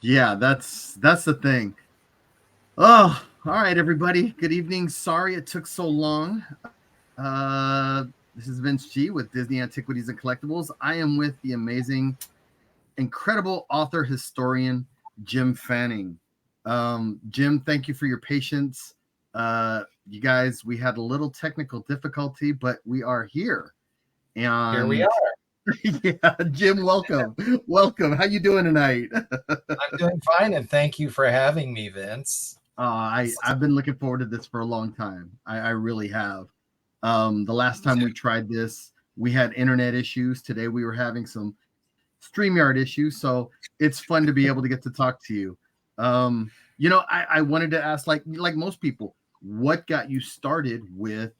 Yeah, that's the thing. Oh, all right, everybody. Good evening. Sorry it took so long. This is Vince G with Disney Antiquities and Collectibles. I am with the amazing, incredible author historian Jim Fanning. Jim, thank you for your patience. You guys, we had a little technical difficulty, but we are here. Here we And are. yeah, Jim, welcome, welcome. How you doing tonight? I'm doing fine, and thank you for having me, Vince. I've been looking forward to this for a long time. I really have. The last time we tried this, we had internet issues. Today we were having some StreamYard issues, so it's fun to be able to get to talk to you. I wanted to ask, like most people, what got you started with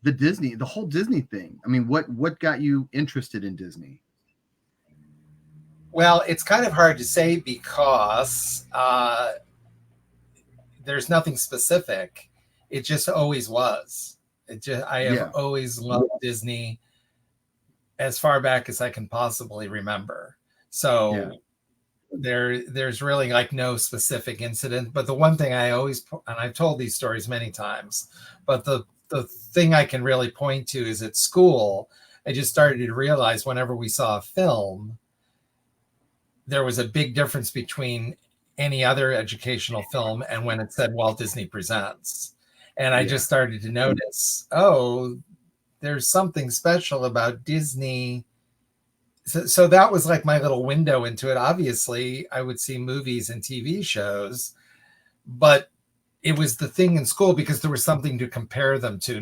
the whole Disney thing? I mean, what got you interested in Disney? Well, it's kind of hard to say because there's nothing specific. It just always was. I have always loved Disney as far back as I can possibly remember. So there's really like no specific incident. But the one thing I always, and I've told these stories many times, but the thing I can really point to is at school, I just started to realize whenever we saw a film, there was a big difference between any other educational film and when it said Walt Disney Presents. And I just started to notice, oh, there's something special about Disney. So that was like my little window into it. Obviously, I would see movies and TV shows, but it was the thing in school because there was something to compare them to.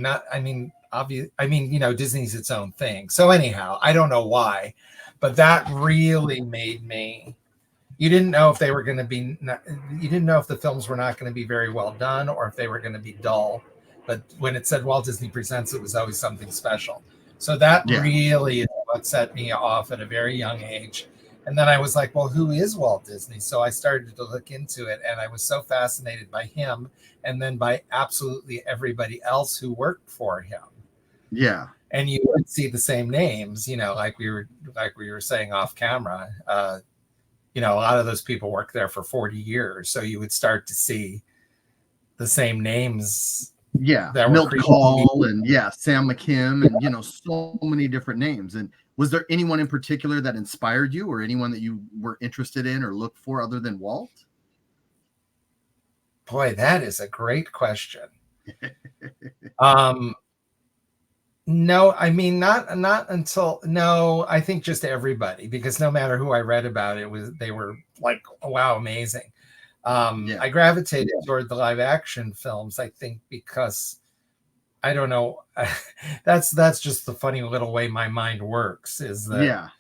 Disney's its own thing. So anyhow, I don't know why, but that really made me. You didn't know if they were going to be. You didn't know if the films were not going to be very well done or if they were going to be dull. But when it said Walt Disney Presents, it was always something special. So that really is what set me off at a very young age. And then I was like, well, who is Walt Disney? So I started to look into it, and I was so fascinated by him and then by absolutely everybody else who worked for him. Yeah. And you would see the same names, like we were saying off camera. A lot of those people worked there for 40 years. So you would start to see the same names. Yeah. Milt Kahl and Sam McKim and, so many different names. And was there anyone in particular that inspired you or anyone that you were interested in or looked for other than Walt? Boy, that is a great question. No, I mean, not until, no, I think just everybody, because no matter who I read about they were like, wow, amazing. I gravitated toward the live action films, I think, because I don't know. That's just the funny little way my mind works is that,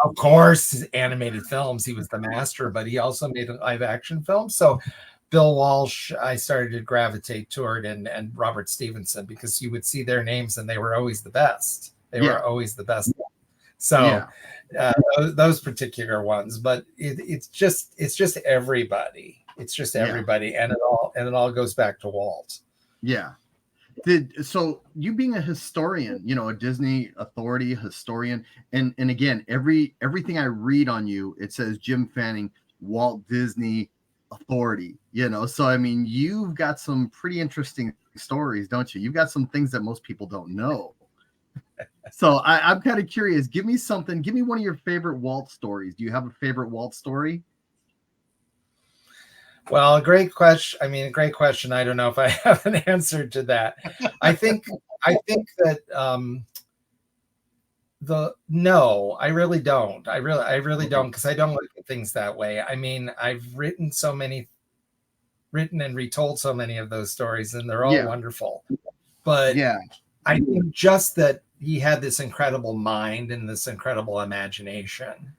of course, animated films, he was the master, but he also made a live action film. So Bill Walsh, I started to gravitate toward, and Robert Stevenson, because you would see their names and they were always the best. They were always the best. So those particular ones, but it's just everybody. It's just everybody, and it all goes back to Walt. Yeah. So you being a historian, a Disney authority historian, and again, everything I read on you, it says Jim Fanning, Walt Disney authority, so I mean, you've got some pretty interesting stories, don't you? You've got some things that most people don't know. So I'm kind of curious. Give me one of your favorite Walt stories. Do you have a favorite Walt story? Well, a great question. A great question. I don't know if I have an answer to that. I think that no, I really don't. I really don't, because I don't look at things that way. I've written and retold so many of those stories, and they're all wonderful. But I think just that he had this incredible mind and this incredible imagination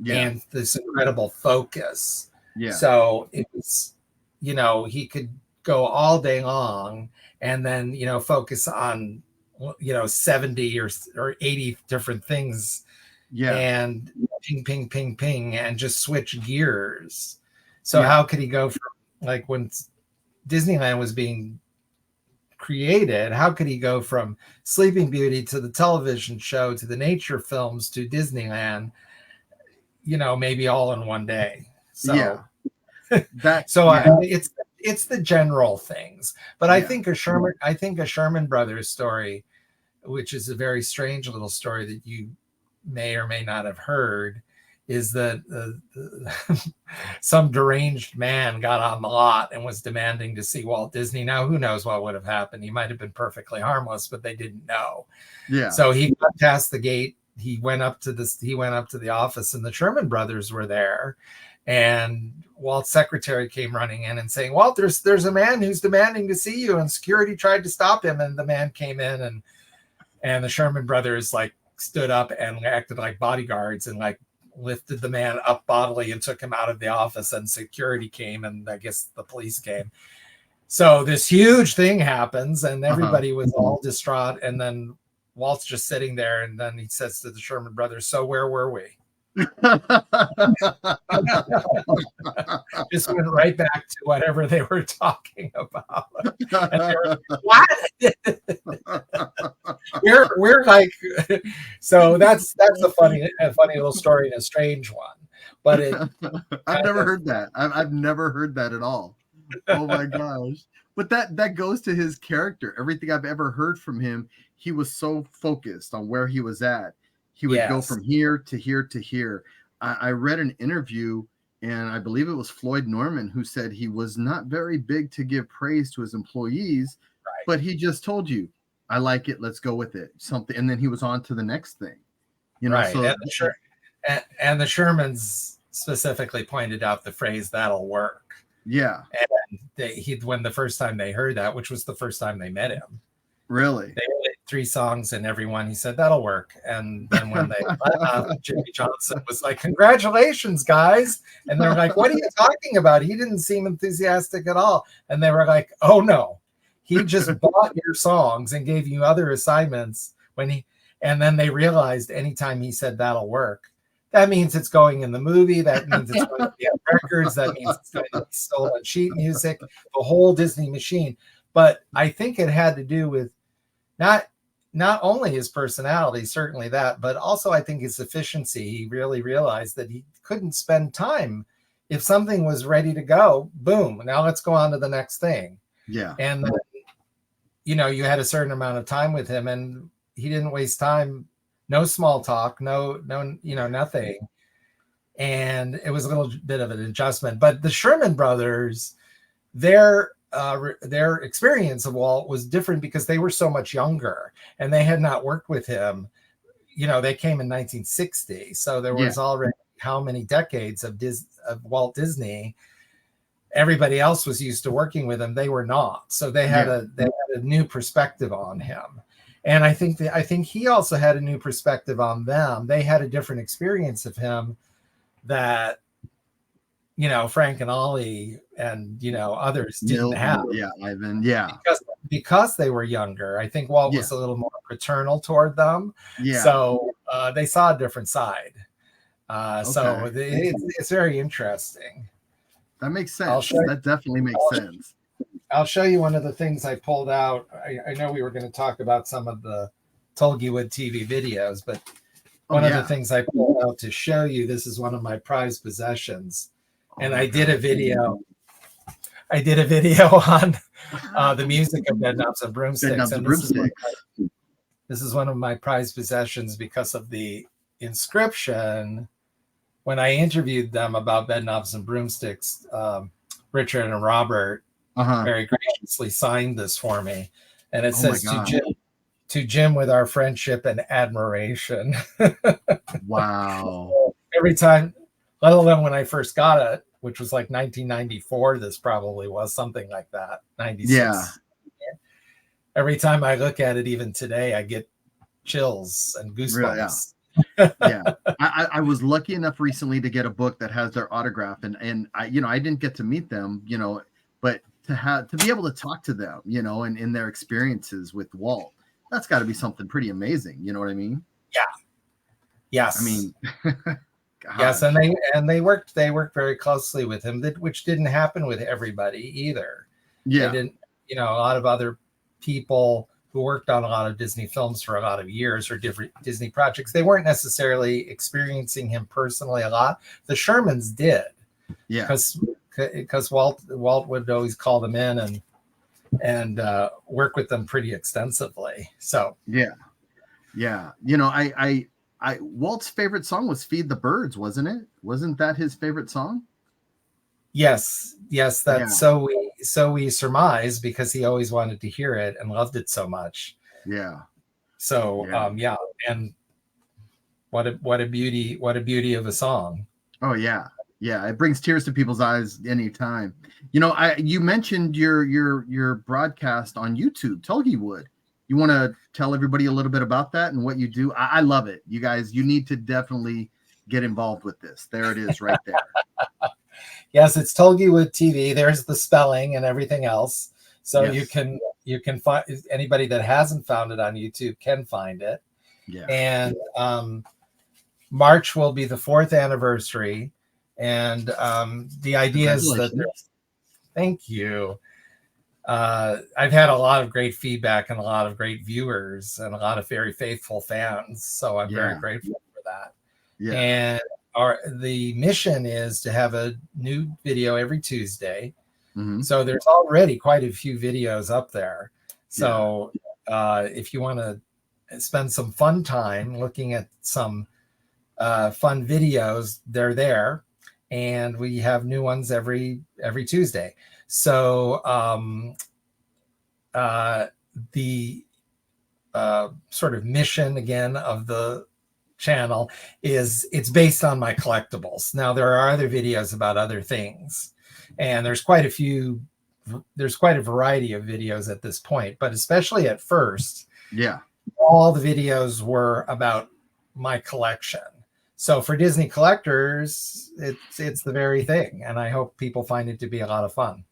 and this incredible focus. Yeah. So it was, he could go all day long and then, focus on 70 or 80 different things and ping, ping, ping, ping, and just switch gears. So how could he go from, like, when Disneyland was being created, how could he go from Sleeping Beauty to the television show to the nature films to Disneyland, maybe all in one day? So That so it's the general things. But I think a Sherman Brothers story, which is a very strange little story that you may or may not have heard, is that some deranged man got on the lot and was demanding to see Walt Disney. Now, who knows what would have happened? He might have been perfectly harmless, but they didn't know. Yeah. So he got past the gate. He went up to the office, and the Sherman Brothers were there. And Walt's secretary came running in and saying, "Walt, there's a man who's demanding to see you." And security tried to stop him. And the man came in, and the Sherman Brothers like stood up and acted like bodyguards and like lifted the man up bodily and took him out of the office. And security came, and I guess the police came. So this huge thing happens, and everybody was all distraught. And then Walt's just sitting there, and then he says to the Sherman Brothers, "So where were we?" Just went right back to whatever they were talking about. And they were like, what? we're like, so that's a funny little story and a strange one. But I've never heard that. I've never heard that at all. Oh my gosh. But that goes to his character. Everything I've ever heard from him, he was so focused on where he was at. He would go from here to here to here. I read an interview, and I believe it was Floyd Norman who said he was not very big to give praise to his employees, but he just told you, "I like it, let's go with it." Something, and then he was on to the next thing. You know, so and the Shermans specifically pointed out the phrase "that'll work." Yeah, and when the first time they heard that, which was the first time they met him. Really? They played 3 songs, and everyone, he said, "That'll work." And then when they Jimmy Johnson was like, "Congratulations, guys." And they're like, "What are you talking about? He didn't seem enthusiastic at all." And they were like, "Oh, no. He just bought your songs and gave you other assignments." And then they realized anytime he said "that'll work," that means it's going in the movie. That means it's going to be on records. That means it's going to be sold on sheet music, the whole Disney machine. But I think it had to do with not only his personality, certainly that, but also I think his efficiency. He really realized that he couldn't spend time. If something was ready to go, boom, now let's go on to the next thing. Yeah. And then, you had a certain amount of time with him, and he didn't waste time. No small talk, no, nothing. And it was a little bit of an adjustment. But the Sherman Brothers, their experience of Walt was different because they were so much younger and they had not worked with him. They came in 1960, so there was already how many decades of Walt Disney. Everybody else was used to working with him. They were not, so they had a new perspective on him. And I think he also had a new perspective on them. They had a different experience of him that Frank and Ollie and others didn't have. Ivan, because they were younger. I think Walt was a little more paternal toward them. So they saw a different side. So it's very interesting. That makes sense. That definitely makes sense. I'll show you one of the things I pulled out. I know we were going to talk about some of the Tulgey Wood TV videos, but one of the things I pulled out to show you, this is one of my prized possessions. And I did a video on the music of Bedknobs and Broomsticks. This is one of my prized possessions because of the inscription. When I interviewed them about Bedknobs and Broomsticks, Richard and Robert very graciously signed this for me. And it says, to Jim with our friendship and admiration. Wow. Every time, let alone when I first got it, which was like 1994, this probably was something like that, 96. Yeah. Every time I look at it, even today, I get chills and goosebumps. Really, I was lucky enough recently to get a book that has their autograph, and I didn't get to meet them, but to be able to talk to them, and in their experiences with Walt, that's got to be something pretty amazing. You know what I mean? Yeah. Yes. I mean, yes, and they worked very closely with him, which didn't happen with everybody either. Yeah. They didn't, a lot of other people who worked on a lot of Disney films for a lot of years or different Disney projects, they weren't necessarily experiencing him personally a lot. The Shermans did. Yeah. Because Walt would always call them in and work with them pretty extensively. So yeah. You know, I Walt's favorite song was "Feed the Birds," wasn't it? Wasn't that his favorite song? yes, that's Yeah. so we surmise, because he always wanted to hear it and loved it so much. Yeah. So Yeah. and what a beauty of a song. Oh yeah. Yeah, it brings tears to people's eyes anytime. You know, you mentioned your broadcast on YouTube, Tulgey Wood. You want to tell everybody a little bit about that and what you do? I love it. You guys, you need to definitely get involved with this. There it is right there. Yes, it's Tulgey Wood TV. There's the spelling and everything else. So Yes. you can find, anybody that hasn't found it on YouTube can find it. Yeah. And March will be the 4th anniversary. And the idea is that thank you. I've had a lot of great feedback and a lot of great viewers and a lot of very faithful fans. So I'm very grateful for that. Yeah. And the mission is to have a new video every Tuesday. Mm-hmm. So there's already quite a few videos up there. So if you want to spend some fun time looking at some fun videos, they're there. And we have new ones every Tuesday. So the sort of mission again of the channel is it's based on my collectibles. Now there are other videos about other things, and there's quite a variety of videos at this point, but especially at first, all the videos were about my collection. So for Disney collectors, it's the very thing, and I hope people find it to be a lot of fun.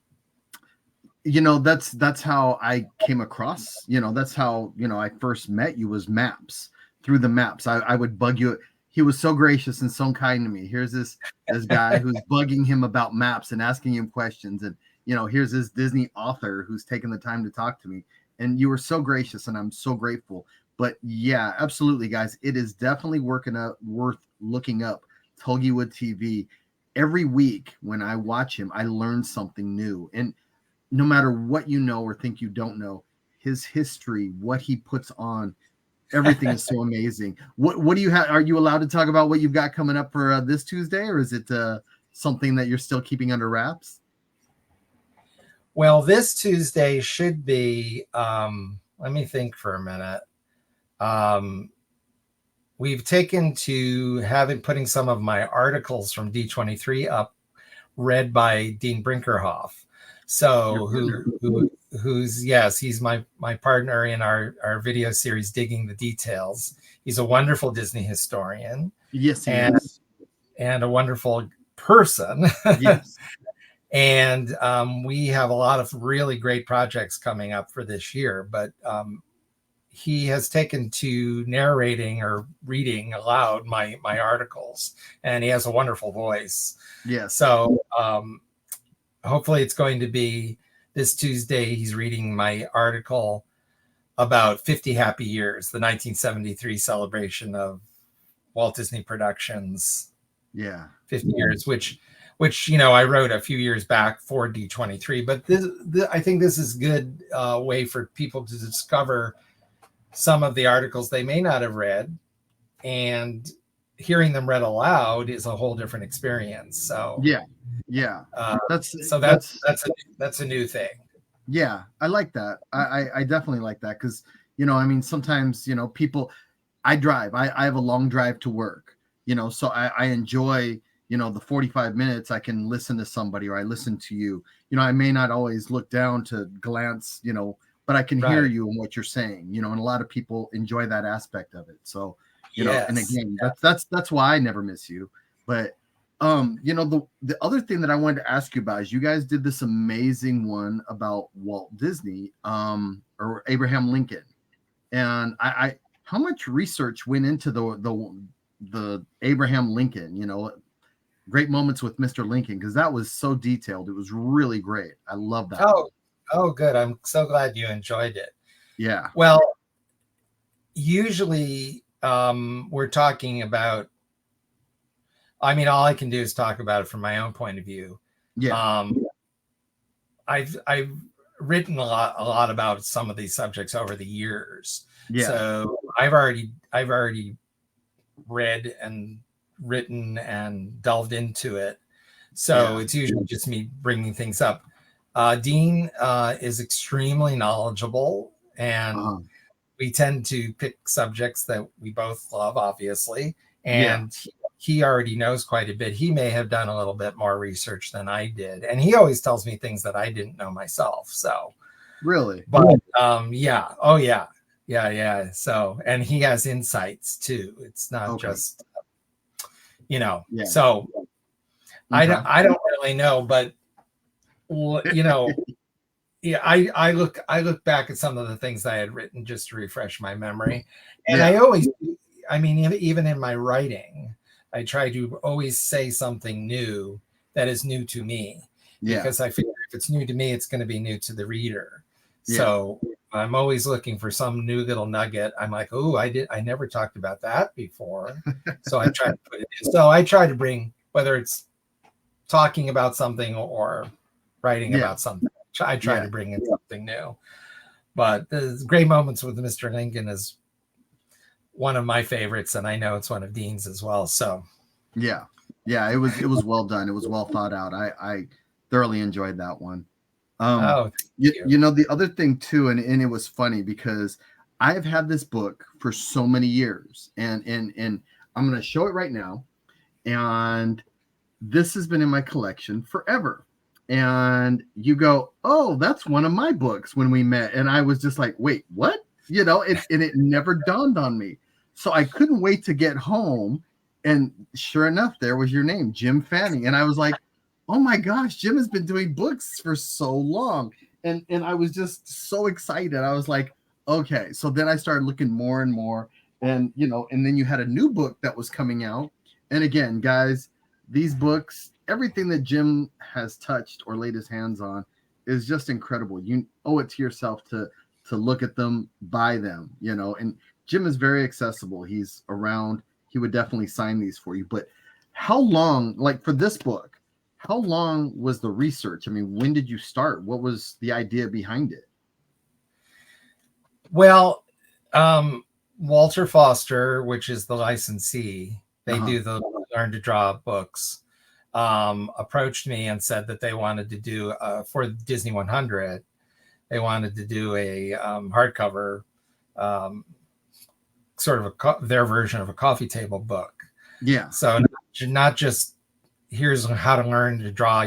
You know, that's how I came across, you know, that's how, you know, I first met you, was maps. Through the maps. I would bug you. He was so gracious and so kind to me. Here's this guy who's bugging him about maps and asking him questions. And, you know, here's this Disney author who's taken the time to talk to me. And you were so gracious, and I'm so grateful. But yeah, absolutely, guys. It is definitely worth looking up. Tulgey Wood TV. Every week when I watch him, I learn something new. And no matter what you know or think you don't know, his history, what he puts on, everything is so amazing. What do you have? Are you allowed to talk about what you've got coming up for this Tuesday, or is it something that you're still keeping under wraps? Well, this Tuesday should be, let me think for a minute. We've taken to putting some of my articles from D23 up, read by Dean Brinkerhoff. So who's he's my partner in our video series, Digging the Details. He's a wonderful Disney historian. Yes, he is. And a wonderful person. Yes. And we have a lot of really great projects coming up for this year, but he has taken to narrating or reading aloud my articles, and he has a wonderful voice. Yes. So hopefully it's going to be this Tuesday. He's reading my article about 50 Happy Years, the 1973 celebration of Walt Disney Productions. 50 years, which, you know, I wrote a few years back for D23, but I think this is a good way for people to discover some of the articles they may not have read, and hearing them read aloud is a whole different experience. So that's a new thing. Yeah, I like that. I definitely like that, because, you know, I mean, sometimes, you know, people, I drive, I have a long drive to work, you know, so I enjoy, you know, the 45 minutes I can listen to somebody, or I listen to you. You know, I may not always look down to glance, you know, but I can hear you and what you're saying, you know, and a lot of people enjoy that aspect of it. So, you know, and again, that's why I never miss you. But you know, the other thing that I wanted to ask you about is you guys did this amazing one about Walt Disney, or Abraham Lincoln. And I how much research went into the Abraham Lincoln, you know, Great Moments with Mr. Lincoln, because that was so detailed. It was really great. I love that. Oh, good. I'm so glad you enjoyed it. Yeah. Well, usually we're talking about I mean, all I can do is talk about it from my own point of view. Yeah. I've written a lot about some of these subjects over the years. Yeah. So I've already read and written and delved into it. So it's usually just me bringing things up. Dean is extremely knowledgeable, and we tend to pick subjects that we both love, obviously. And he already knows quite a bit. He may have done a little bit more research than I did. And he always tells me things that I didn't know myself. So really, but yeah. Oh yeah. Yeah. So, and he has insights too. It's not just, so I don't really know, but yeah, I look back at some of the things I had written just to refresh my memory. And I always, I mean, even in my writing, I try to always say something new that is new to me, because I figure if it's new to me, it's going to be new to the reader. So I'm always looking for some new little nugget. I'm like, oh, I never talked about that before. So I try to put it in. So I try to bring, whether it's talking about something or writing about something, I try to bring in something new. But the Great Moments with Mr. Lincoln is one of my favorites, and I know it's one of Dean's as well. So yeah, it was well done. It was well thought out. I thoroughly enjoyed that one. You know, the other thing too, and it was funny because I've had this book for so many years, and I'm going to show it right now. And this has been in my collection forever. And you go, oh, that's one of my books when we met. And I was just like, wait, what? You know, and it never dawned on me. So I couldn't wait to get home. And sure enough, there was your name, Jim Fanning. And I was like, oh my gosh, Jim has been doing books for so long. And I was just so excited. I was like, okay. So then I started looking more and more. And, and then you had a new book that was coming out. And again, guys, these books, everything that Jim has touched or laid his hands on is just incredible. You owe it to yourself to look at them, buy them, and Jim is very accessible. He's around. He would definitely sign these for you. But how long, like for this book, how long was the research? I mean, when did you start? What was the idea behind it? Well, Walter Foster, which is the licensee, they do the Learn to Draw books, approached me and said that they wanted to do, for Disney 100, they wanted to do a hardcover, sort of their version of a coffee table book. Yeah. So not just here's how to learn to draw,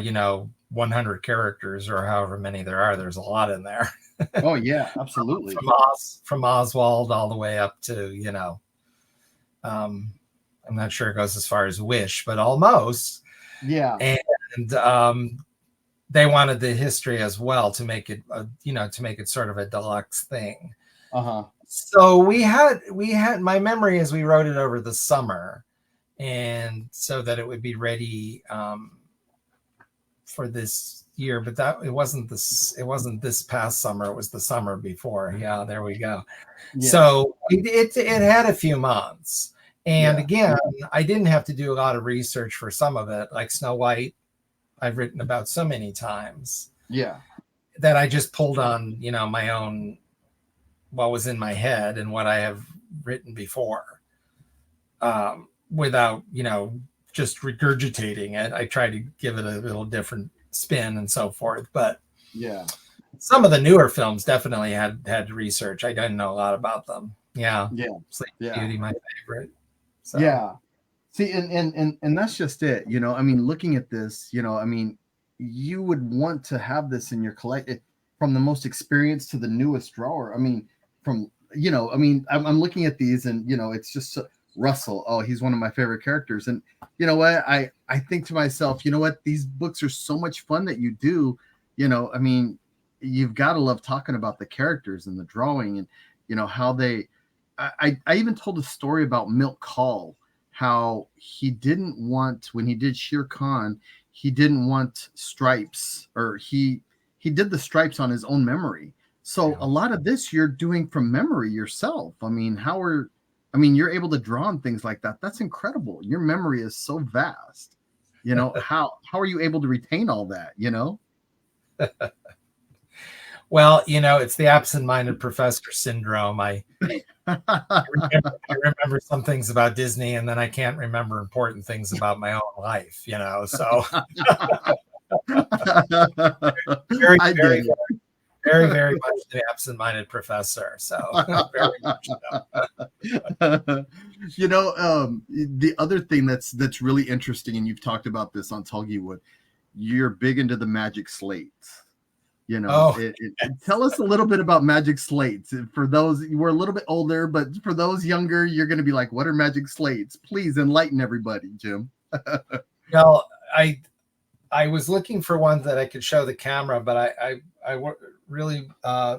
100 characters or however many there are. There's a lot in there. Oh yeah, absolutely. From Oswald all the way up to, I'm not sure it goes as far as Wish, but almost. Yeah. And they wanted the history as well to make it, to make it sort of a deluxe thing. So we had my memory is we wrote it over the summer, and so that it would be ready for this year. But it wasn't this past summer. It was the summer before. Yeah, there we go. Yeah. So it had a few months. And again, I didn't have to do a lot of research for some of it, like Snow White. I've written about so many times. Yeah. That I just pulled on, my own, what was in my head and what I have written before, without, just regurgitating it. I tried to give it a little different spin and so forth. But yeah, some of the newer films definitely had research. I didn't know a lot about them. Yeah. Yeah. Sleeping Beauty, my favorite. So. Yeah. See, and that's just it. I mean, looking at this, I mean, you would want to have this in your collection, from the most experienced to the newest drawer. I mean, I'm looking at these and, it's just Russell. Oh, he's one of my favorite characters. And you know what? I think to myself, you know what? These books are so much fun that you do, I mean, you've got to love talking about the characters and the drawing and, how they, I even told a story about Milk Call, how he didn't want, when he did Shere Khan, he didn't want stripes, or he did the stripes on his own memory. So a lot of this you're doing from memory yourself. I mean, how are I mean, you're able to draw on things like that. That's incredible. Your memory is so vast. You know, how are you able to retain all that, you know? Well, you know, it's the absent-minded professor syndrome. I remember some things about Disney, and then I can't remember important things about my own life, you know. So very, I very, did. very, very much the absent-minded professor. So very much so. You know, the other thing that's really interesting, and you've talked about this on Tulgey Wood, you're big into the magic slates. You know, tell us a little bit about magic slates. For those, we're a little bit older, but for those younger, you're going to be like, what are magic slates? Please enlighten everybody, Jim. Well, I was looking for one that I could show the camera, but I really,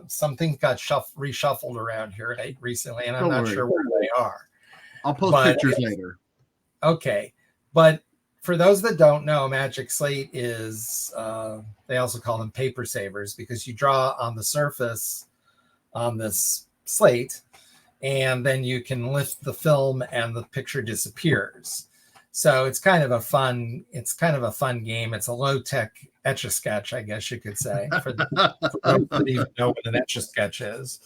some things got reshuffled around here recently, and I'm not sure where they are. I'll post pictures later. Okay. But for those that don't know, magic slate is, they also call them paper savers, because you draw on the surface on this slate, and then you can lift the film and the picture disappears. So it's kind of a fun game. It's a low-tech etch-a-sketch, I guess you could say, for those that even know what an etch-a-sketch is.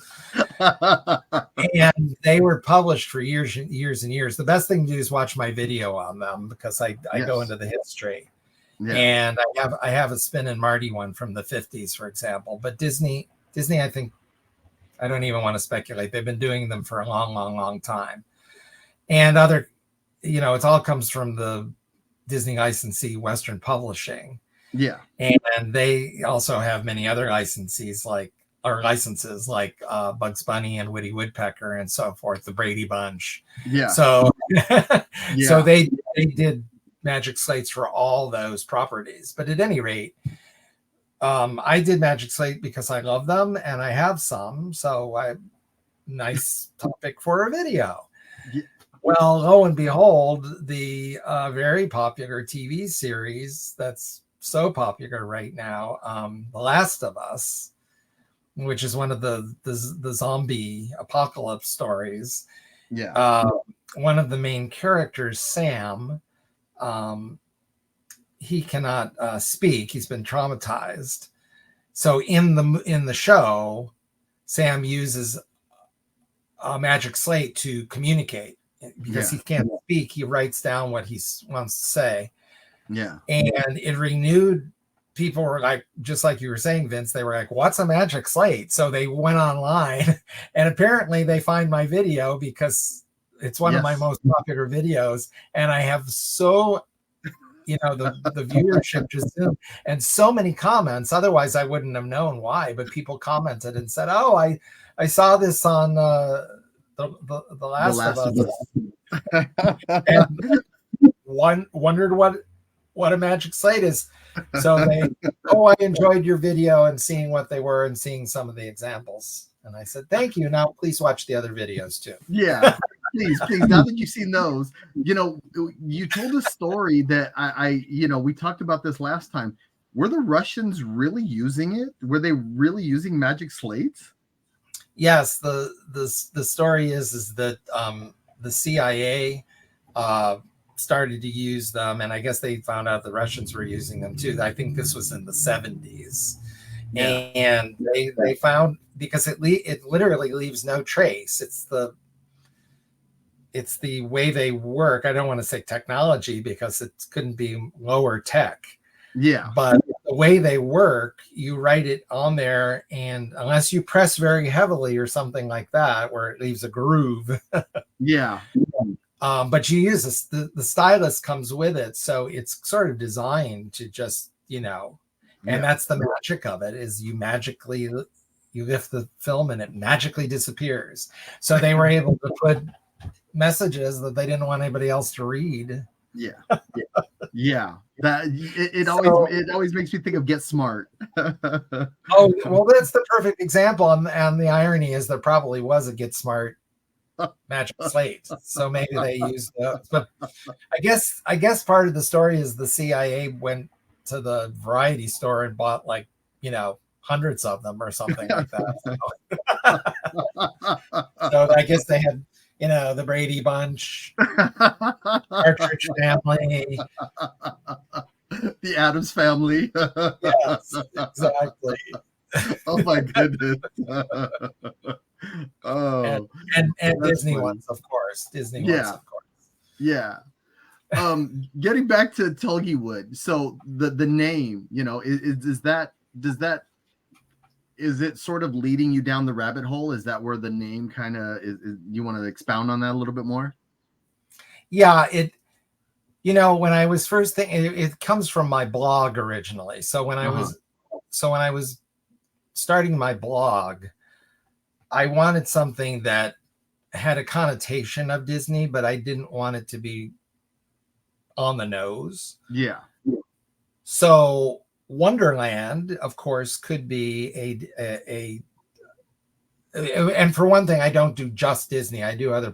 And they were published for years and years and years. The best thing to do is watch my video on them, because I go into the history. Yeah. And I have a Spin and Marty one from the 50s, for example. But Disney, I think, I don't even want to speculate. They've been doing them for a long, long, long time. And other, you know, it all comes from the Disney licensee, Western Publishing. Yeah. And they also have many other licenses like Bugs Bunny and Woody Woodpecker and so forth, the Brady Bunch. Yeah. So, so they did magic slates for all those properties. But at any rate, I did magic slate because I love them and I have some. So nice topic for a video. Yeah. Well, lo and behold, the very popular TV series that's so popular right now, The Last of Us, which is one of the zombie apocalypse stories. Yeah. One of the main characters, Sam, he cannot speak. He's been traumatized. So in the show, Sam uses a magic slate to communicate. Because he can't speak, he writes down what he wants to say. Yeah. And it renewed. People were like, just like you were saying, Vince, they were like, what's a magic slate? So they went online, and apparently they find my video because it's one of my most popular videos. And I have the viewership just zoomed, and so many comments. Otherwise I wouldn't have known why, but people commented and said, oh, I saw this on the Last of Us. And one wondered what a magic slate is. So I enjoyed your video and seeing what they were and seeing some of the examples. And I said, thank you. Now please watch the other videos too. Yeah, please. Now that you've seen those, you know, you told a story that we talked about this last time. Were the Russians really using it? Were they really using magic slates? Yes. The story is that the CIA started to use them, and I guess they found out the Russians were using them too. I think this was in the 70s. Yeah. And they found, because it literally leaves no trace. It's the way they work. I don't want to say technology because it couldn't be lower tech. Yeah. But the way they work, you write it on there, and unless you press very heavily or something like that, where it leaves a groove. Yeah. But you use the stylus comes with it. So it's sort of designed to just, and that's the magic of it, is you lift the film and it magically disappears. So they were able to put messages that they didn't want anybody else to read. Yeah. That it always makes me think of Get Smart. Oh, well, that's the perfect example. And the irony is there probably was a Get Smart magic slate, so maybe they used those. But I guess part of the story is the CIA went to the variety store and bought hundreds of them or something like that. So I guess they had the Brady Bunch, Partridge Family. The Addams Family. Yes, exactly. Oh my goodness. and Oh, and that's Disney funny. ones, of course. Disney ones, Yeah, of course. yeah. Getting back to Tulgey Wood. So the name, is that is it sort of leading you down the rabbit hole? Is that where the name kind of is? You want to expound on that a little bit more? Yeah, when I was first thinking, it comes from my blog originally. So when I was starting my blog, I wanted something that had a connotation of Disney, but I didn't want it to be on the nose. Yeah. So Wonderland, of course, could be a and for one thing, I don't do just Disney. I do other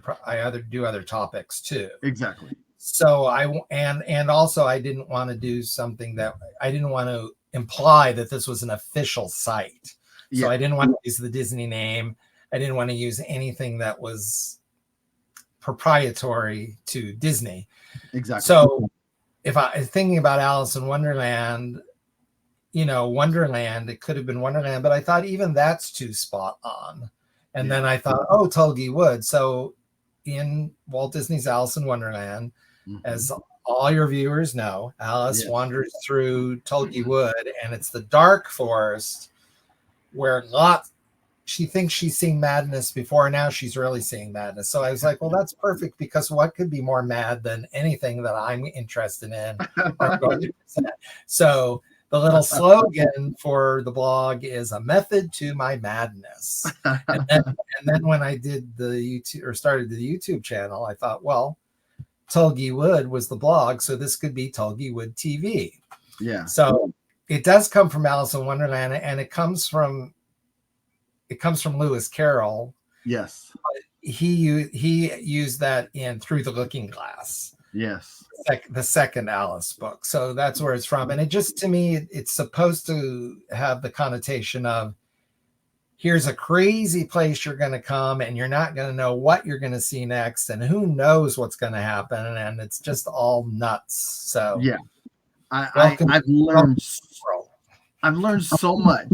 topics too. Exactly. So and also I didn't want to do something that I didn't want to imply that this was an official site. So I didn't want to use the Disney name. I didn't want to use anything that was proprietary to Disney. Exactly. So if I thinking about Alice in Wonderland, Wonderland, it could have been Wonderland, but I thought even that's too spot on. And then I thought, Tulgey Wood. So in Walt Disney's Alice in Wonderland, as all your viewers know, Alice wanders through Tulgey Wood, and it's the dark forest where she thinks she's seeing madness before. Now she's really seeing madness. So I was like, well, that's perfect, because what could be more mad than anything that I'm interested in? So the little slogan for the blog is a method to my madness. And then when I did started the YouTube channel, I thought, well, Tulgey Wood was the blog, so this could be Tulgey Wood TV. Yeah. So it does come from Alice in Wonderland, and it comes from Lewis Carroll. Yes. He used that in Through the Looking Glass. Yes. The second Alice book. So that's where it's from. And it just, to me, it's supposed to have the connotation of, here's a crazy place you're going to come, and you're not going to know what you're going to see next, and who knows what's going to happen. And it's just all nuts. So yeah, I've learned so much,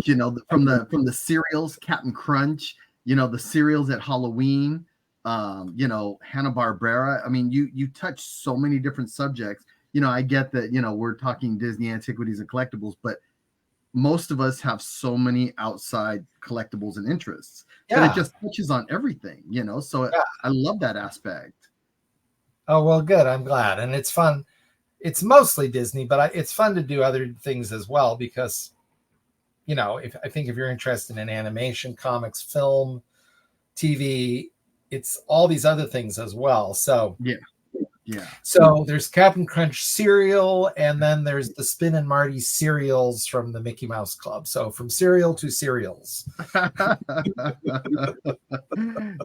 from the cereals, Captain Crunch, the cereals at Halloween, Hanna-Barbera. I mean, you touch so many different subjects. I get that, we're talking Disney antiquities and collectibles, but most of us have so many outside collectibles and interests that it just touches on everything, so I love that aspect. Oh, well, good. I'm glad. And it's fun. It's mostly Disney, but it's fun to do other things as well, because I think if you're interested in animation, comics, film, TV, it's all these other things as well. So yeah. So there's Captain Crunch cereal, and then there's the Spin and Marty cereals from the Mickey Mouse Club. So from cereal to cereals.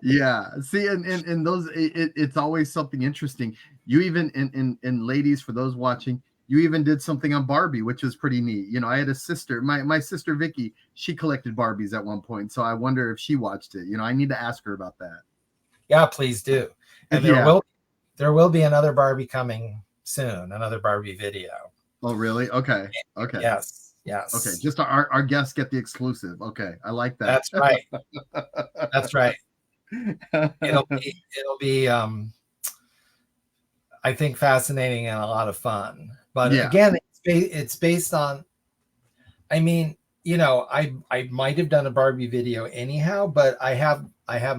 Yeah. See, and those, it's always something interesting. You even in ladies, for those watching, you even did something on Barbie, which was pretty neat. I had a sister, my sister Vicky, she collected Barbies at one point. So I wonder if she watched it. I need to ask her about that. Yeah, please do. And there will be another Barbie coming soon, another Barbie video. Oh, really? Okay. Yes. Okay, just our guests get the exclusive. Okay, I like that. That's right. That's right. It'll be I think fascinating and a lot of fun. But again, it's based on, I mean, I might have done a Barbie video anyhow, but I have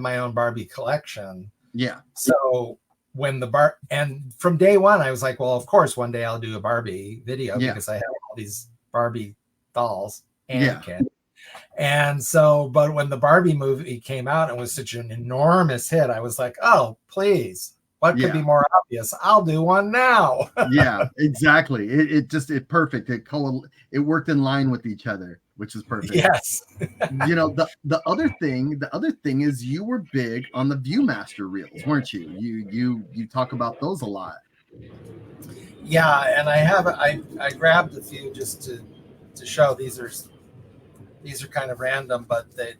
my own Barbie collection. Yeah. So when and from day one, I was like, well, of course, one day I'll do a Barbie video because I have all these Barbie dolls and kids. And so, but when the Barbie movie came out and was such an enormous hit, I was like, oh, please, what could be more obvious? I'll do one now. Yeah, exactly. It perfect. It worked in line with each other, which is perfect. Yes. The other thing is, you were big on the Viewmaster reels, weren't you? You talk about those a lot. Yeah, and I grabbed a few just to show. These are kind of random, but they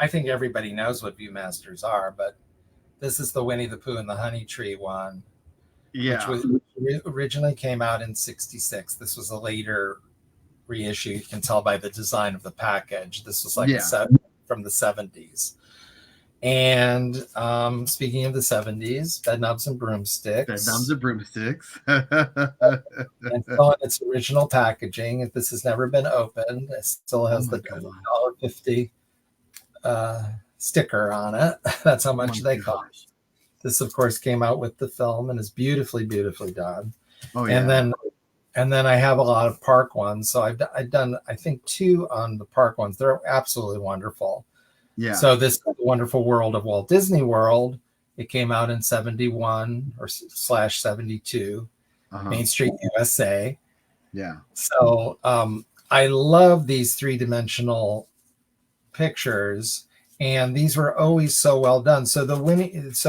I think everybody knows what Viewmasters are, but this is the Winnie the Pooh and the Honey Tree one, Yeah. which originally came out in '66. This was a later reissue. You can tell by the design of the package. This was like from the '70s. And speaking of the '70s, Bedknobs and Broomsticks. Bedknobs and Broomsticks. And still in its original packaging. This has never been opened. It still has the $1.50 sticker on it. That's how much they cost. This, of course, came out with the film and is beautifully, beautifully done. Oh, yeah. And then I have a lot of park ones. So I've done, I think, 2 on the park ones. They're absolutely wonderful. Yeah. So this Wonderful World of Walt Disney World, it came out in '71 or /72, Main Street, USA. Yeah. So I love these 3-dimensional pictures, and these were always so well done. So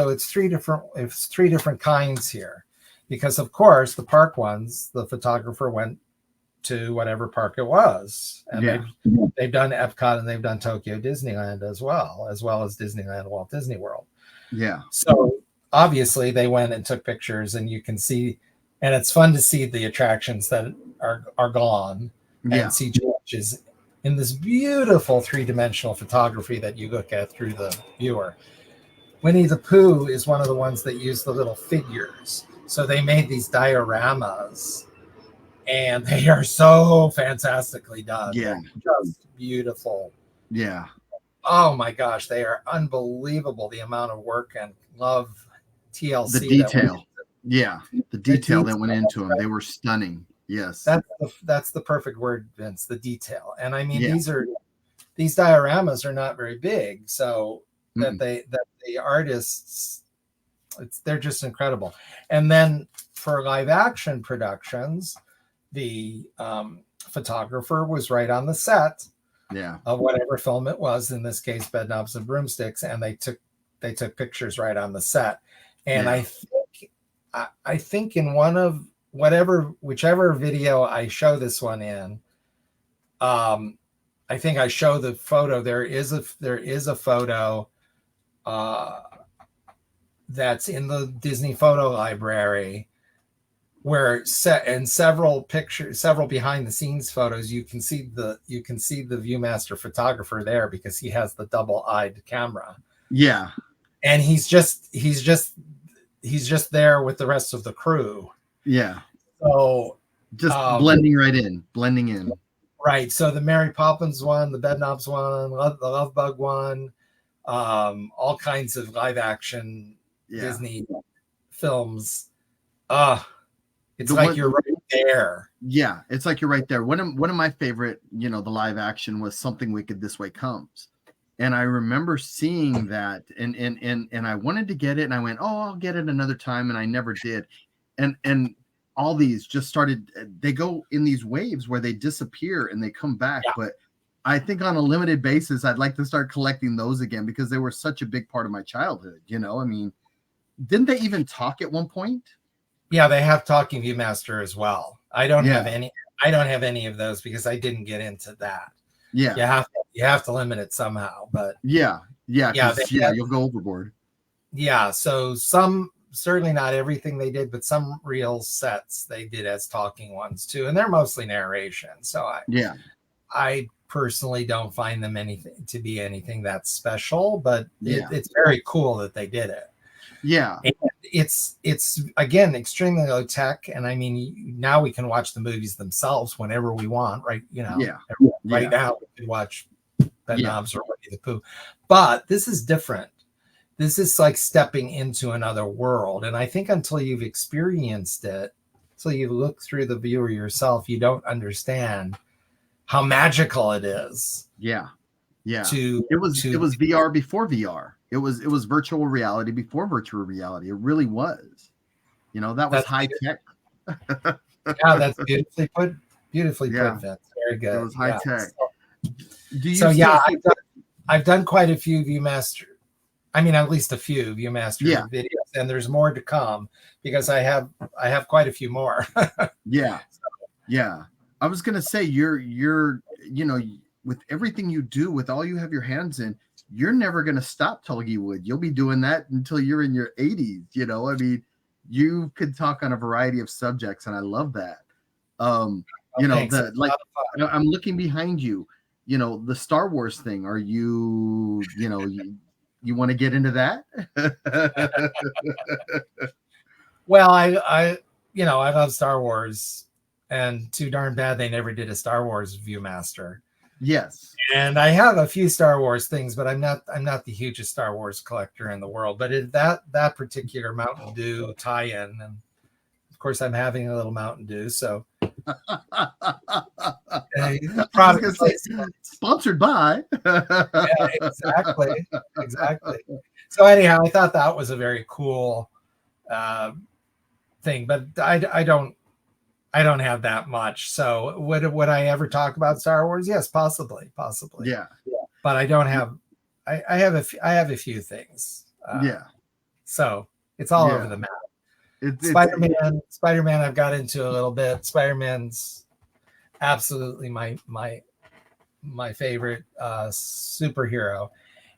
it's three different kinds here, because of course the park ones, the photographer went to whatever park it was, and they've done Epcot and they've done Tokyo Disneyland as well as Disneyland Walt Disney World. Yeah. So obviously they went and took pictures, and you can see, and it's fun to see the attractions that are gone and see changes in this beautiful 3-dimensional photography that you look at through the viewer. Winnie the Pooh is one of the ones that use the little figures. So they made these dioramas, and they are so fantastically done. Yeah. Just beautiful. Yeah. Oh my gosh, they are unbelievable, the amount of work and love TLC. The detail. The detail that went into them. They were stunning. Yes. That's the perfect word, Vince, the detail. And I mean, these dioramas are not very big, so that the artists, they're just incredible. And then for live action productions, the photographer was right on the set of whatever film it was, in this case Bedknobs and Broomsticks, and they took pictures right on the set. And I think in one of whichever video I show this one in, I think I show the photo. There is a photo that's in the Disney photo library, where several behind the scenes photos, you can see the Viewmaster photographer there, because he has the double-eyed camera. Yeah. And he's just there with the rest of the crew. Yeah. So just blending in. Right. So the Mary Poppins one, the Bedknobs one, the Love Bug one, all kinds of live action Disney films. It's like you're right there. Yeah, it's like you're right there. One of my favorite, the live action was Something Wicked This Way Comes. And I remember seeing that, and I wanted to get it, and I went, oh, I'll get it another time, and I never did. And all these just started, they go in these waves where they disappear and they come back. Yeah. But I think on a limited basis, I'd like to start collecting those again, because they were such a big part of my childhood. I mean, didn't they even talk at one point? Yeah, they have Talking Viewmaster as well. I don't have any of those, because I didn't get into that. Yeah. You have to limit it somehow, but you'll go overboard. Yeah, so certainly not everything they did, but some real sets they did as talking ones too, and they're mostly narration. So I personally don't find them anything that's special, but it's very cool that they did it. Yeah. And it's again extremely low tech, and I mean, now we can watch the movies themselves whenever we want, right? Now we can watch Bedknobs or Winnie the Pooh. But this is different. This is like stepping into another world, and I think until you've experienced it, until you look through the viewer yourself, you don't understand how magical it is. Yeah. It was VR before VR. It was virtual reality before virtual reality. It really was. That's high tech. Yeah, that's beautifully put. Beautifully put, Vince. Very good. It was high tech. I've done quite a few Viewmaster. I mean, at least a few Viewmaster videos, and there's more to come, because I have quite a few more. Yeah. I was gonna say you're with everything you do, with all you have your hands in, you're never going to stop Tulgey Wood. You'll be doing that until you're in your 80s. You know, I mean, you could talk on a variety of subjects, and I love that. You know, Thanks. I'm looking behind you. You know, the Star Wars thing. Are you, you know, you want to get into that? Well, I you know, I love Star Wars, and too darn bad they never did a Star Wars Viewmaster. Yes. And I have a few Star Wars things, but I'm not the hugest Star Wars collector in the world. But that particular Mountain Dew tie-in, and of course I'm having a little Mountain Dew, so product sponsored by. Yeah, exactly. So anyhow, I thought that was a very cool thing, but I don't have that much. So would I ever talk about Star Wars? Yes, possibly. Yeah. But I don't have. I have a few things. Yeah. So it's all over the map. Spider-Man. I've got into a little bit. Spider-Man's absolutely my favorite superhero,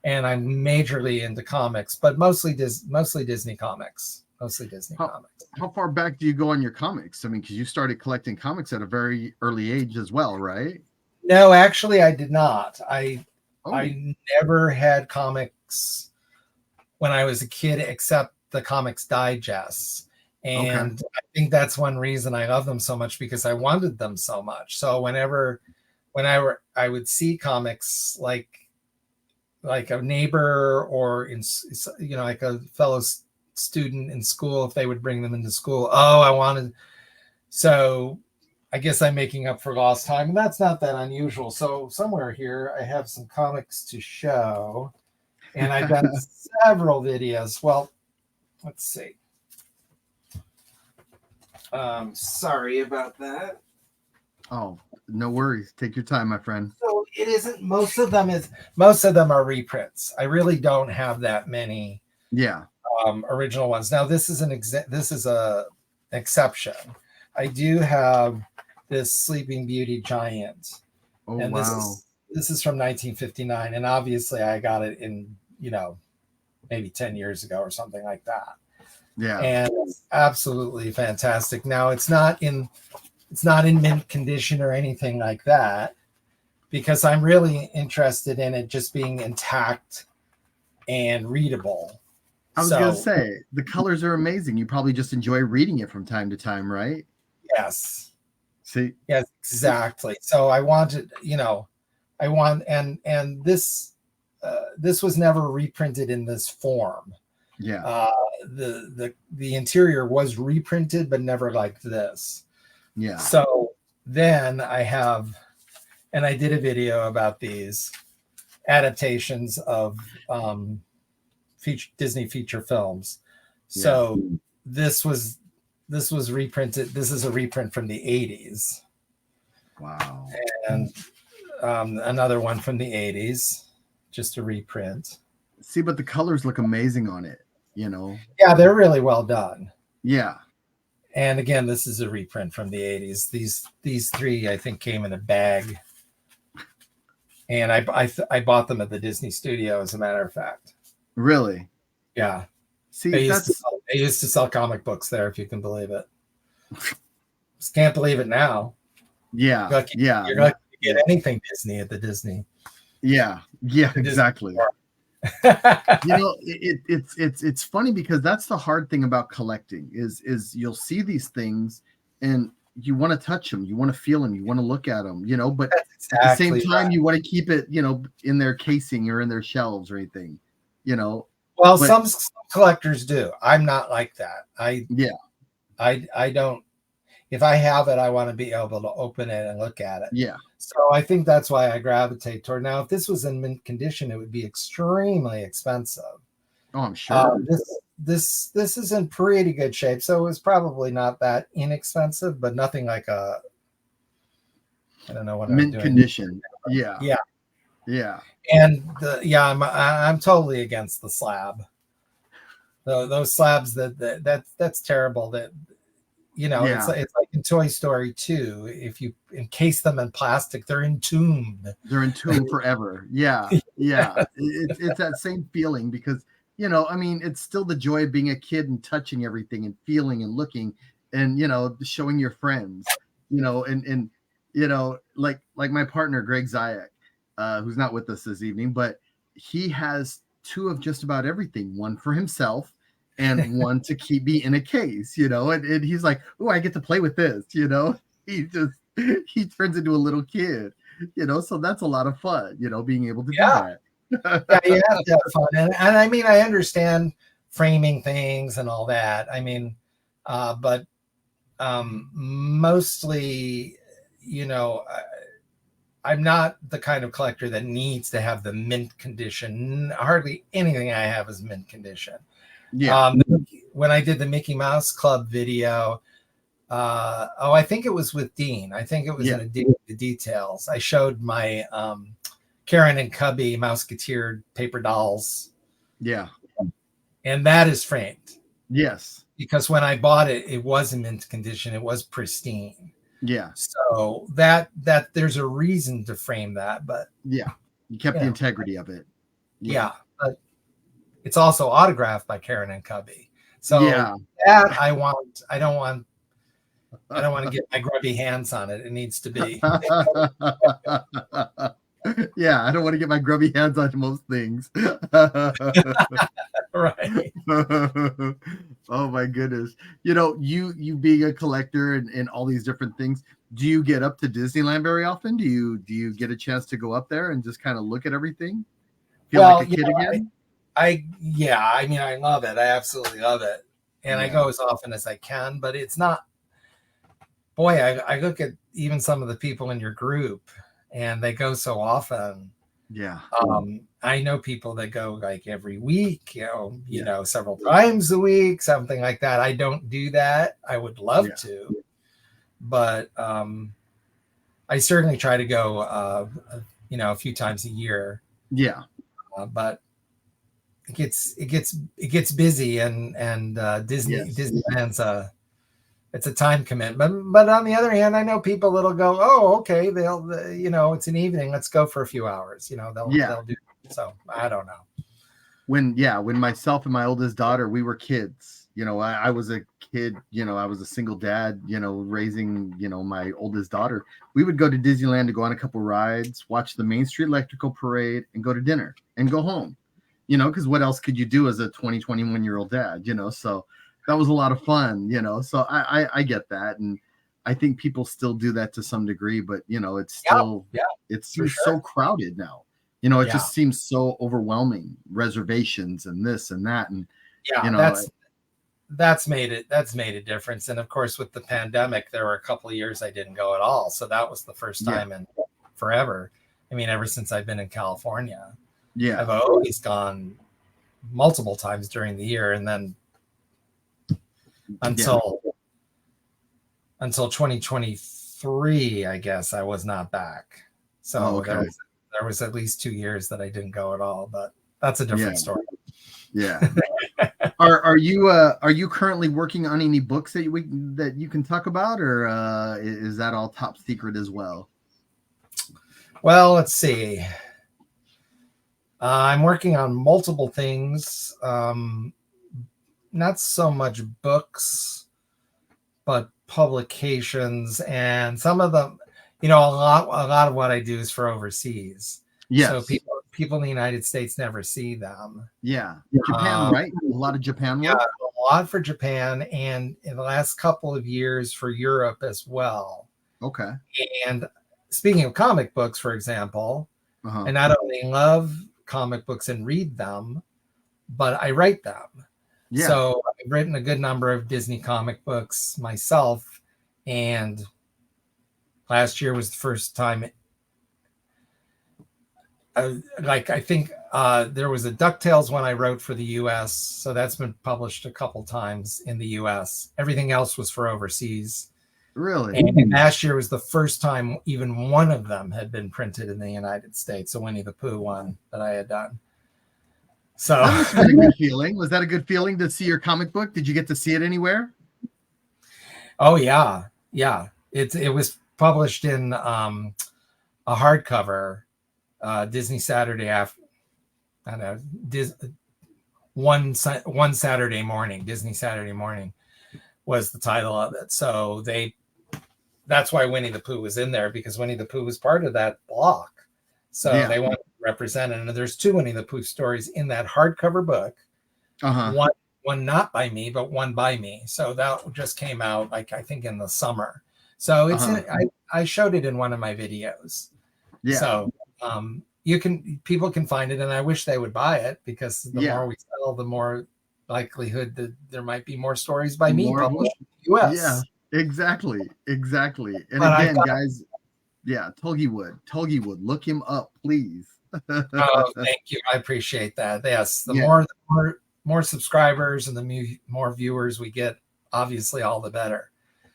and I'm majorly into comics, but mostly Disney comics. How far back do you go on your comics? I mean, because you started collecting comics at a very early age as well, right? No, actually, I did not. I never had comics when I was a kid, except the Comics Digests. And I think that's one reason I love them so much, because I wanted them so much. So whenever I would see comics like a neighbor or like a fellow student in school, if they would bring them into school, so I guess I'm making up for lost time, and that's not that unusual. So somewhere here I have some comics to show, and I've done several videos. Well, let's see. Sorry about that. Oh, no worries. Take your time, my friend. So it isn't. Most of them are reprints. I really don't have that many. Yeah. Original ones. Now this is a exception. I do have this Sleeping Beauty giant. Oh, and wow. This is from 1959, and obviously I got it in, maybe 10 years ago or something like that. Yeah. And it's absolutely fantastic. Now it's not in mint condition or anything like that, because I'm really interested in it just being intact and readable. I was going to say, the colors are amazing. You probably just enjoy reading it from time to time, right? Yes. See? Yes, exactly. So I wanted, and this was never reprinted in this form. Yeah. The interior was reprinted, but never like this. Yeah. So then I did a video about these adaptations of Disney feature films. So this was reprinted. This is a reprint from the 80s. Wow. And another one from the 80s, just a reprint. See, but the colors look amazing on it, Yeah, they're really well done. Yeah. And again, this is a reprint from the 80s. These three, I think, came in a bag. And I bought them at the Disney studio, as a matter of fact. Really? Yeah. See, they used to sell comic books there, if you can believe it. Just can't believe it now. Yeah. You're lucky to get anything Disney at the Disney. Yeah. Yeah, exactly. It's funny, because that's the hard thing about collecting is you'll see these things and you want to touch them, you want to feel them, you want to look at them, but at the same time you want to keep it, in their casing or in their shelves or anything, Well, some collectors do. I'm not like that. I don't. If I have it, I want to be able to open it and look at it. Yeah. So I think that's why I gravitate toward. Now, if this was in mint condition, it would be extremely expensive. Oh, I'm sure. This is in pretty good shape, so it was probably not that inexpensive, but nothing like I don't know what mint condition. Yeah. Yeah. Yeah. And I'm totally against the slab. Those slabs that's terrible. That You know, it's like in Toy Story 2. If you encase them in plastic, they're entombed. They're entombed forever. Yeah. It's that same feeling because, you know, I mean, it's still the joy of being a kid and touching everything and feeling and looking and, you know, showing your friends, you know, and you know, like my partner, Greg Zayek, who's not with us this evening, but he has two of just about everything, one for himself and one to keep me in a case, you know, and he's like, oh, I get to play with this, you know, he turns into a little kid, you know, so that's a lot of fun, you know, being able to do that. Yeah, you have to have fun. And I mean, I understand framing things and all that. I mean, but mostly, you know, I'm not the kind of collector that needs to have the mint condition. Hardly anything I have is mint condition. Yeah. When I did the Mickey Mouse Club video, I think it was with Dean. I think it was in the details. I showed my Karen and Cubby Mouseketeer paper dolls. Yeah. And that is framed. Yes. Because when I bought it, it was in mint condition. It was pristine. Yeah. So that there's a reason to frame that, but yeah, you kept the integrity of it. Yeah. But it's also autographed by Karen and Cubby. So that I don't want to get my grubby hands on it. It needs to be. Yeah, I don't want to get my grubby hands on most things. Right. Oh my goodness. You know, you being a collector and all these different things, do you get up to Disneyland very often? Do you get a chance to go up there and just kind of look at everything? Feel like a kid again? I mean, I love it. I absolutely love it. And I go as often as I can, but it's not, boy, I look at even some of the people in your group and they go so often. Yeah. I know people that go like every week, you know, several times a week, something like that. I don't do that. I would love to, but I certainly try to go, you know, a few times a year. Yeah. But it gets busy and Disneyland's it's a time commitment. But on the other hand, I know people that'll go, oh, okay, they'll, you know, it's an evening, let's go for a few hours. You know, they'll do. So I don't know. When myself and my oldest daughter, we were kids, you know, I was a kid, you know, I was a single dad, you know, raising, you know, my oldest daughter. We would go to Disneyland to go on a couple rides, watch the Main Street Electrical Parade, and go to dinner and go home, you know, because what else could you do as a 21-year-old dad, you know? So that was a lot of fun, you know, so I get that. And I think people still do that to some degree, but, you know, it's still, it seems so crowded now. You know, it just seems so overwhelming, reservations and this and that. And, you know, that's made a difference. And of course, with the pandemic, there were a couple of years I didn't go at all. So that was the first time in forever. I mean, ever since I've been in California, I've always gone multiple times during the year. And then until 2023, I guess I was not back. So there was at least 2 years that I didn't go at all, but that's a different story. Yeah. Are you currently working on any books that you can talk about, or is that all top secret as well? Well, let's see. I'm working on multiple things. Not so much books, but publications, and some of them, you know, a lot of what I do is for overseas. Yes. So people in the United States never see them. Yeah. Japan, right? A lot of Japan work. Yeah, a lot for Japan, and in the last couple of years for Europe as well. Okay. And speaking of comic books, for example, I not only love comic books and read them, but I write them. Yeah. So I've written a good number of Disney comic books myself, and last year was the first time. I think there was a DuckTales one I wrote for the U.S., so that's been published a couple times in the U.S. Everything else was for overseas. Really? And last year was the first time even one of them had been printed in the United States, a Winnie the Pooh one that I had done. So that was a good feeling. Was that a good feeling to see your comic book? Did you get to see it anywhere? Oh yeah, yeah. It was published in a hardcover, Disney Saturday after. I don't know, one Saturday morning, Disney Saturday morning was the title of it. So that's why Winnie the Pooh was in there, because Winnie the Pooh was part of that block. So they wanted to represent it. And there's 2 Winnie the Pooh stories in that hardcover book. One not by me, but one by me. So that just came out, like, I think in the summer. So it's I showed it in one of my videos. Yeah. So people can find it, and I wish they would buy it, because the more we sell, the more likelihood that there might be more stories by me published in the US. Yeah, exactly. And but again, guys, Tulgey Wood, look him up, please. Oh, thank you. I appreciate that. Yes, the more subscribers and the more viewers we get, obviously, all the better.